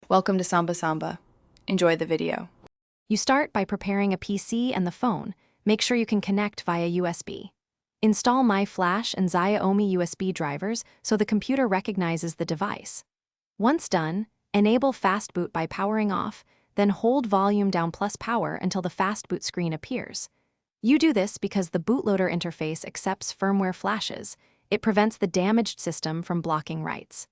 Welcome to Samba Samba. Enjoy the video. You start by preparing a PC and the phone. Make sure you can connect via USB. Install MyFlash and Xiaomi USB drivers so the computer recognizes the device. Once done, enable fast boot by powering off, then hold volume down plus power until the fast boot screen appears. You do this because the bootloader interface accepts firmware flashes. It prevents the damaged system from blocking writes.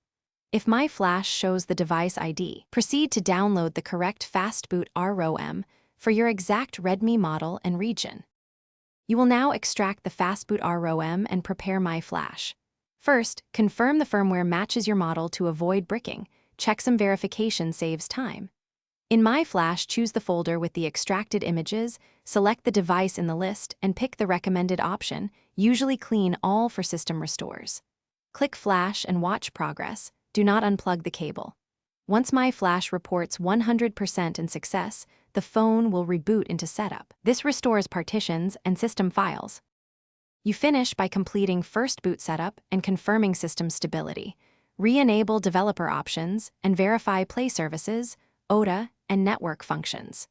If MyFlash shows the device ID, proceed to download the correct fastboot ROM for your exact Redmi model and region. You will now extract the fastboot ROM and prepare MyFlash. First, confirm the firmware matches your model to avoid bricking. Checksum verification saves time. In MyFlash, choose the folder with the extracted images, select the device in the list, and pick the recommended option, usually clean all for system restores. Click Flash and watch progress. Do not unplug the cable. Once MyFlash reports 100% in success, the phone will reboot into setup. This restores partitions and system files. You finish by completing first boot setup and confirming system stability. Re-enable developer options and verify Play services, OTA, and network functions.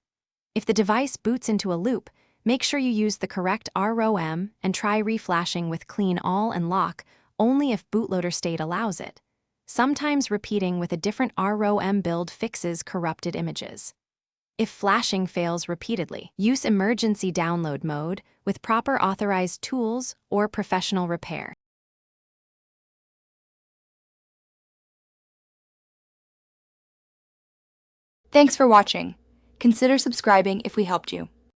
If the device boots into a loop, make sure you use the correct ROM and try reflashing with clean all and lock only if bootloader state allows it. Sometimes repeating with a different ROM build fixes corrupted images. If flashing fails repeatedly, use emergency download mode with proper authorized tools or professional repair. Thanks for watching. Consider subscribing if we helped you.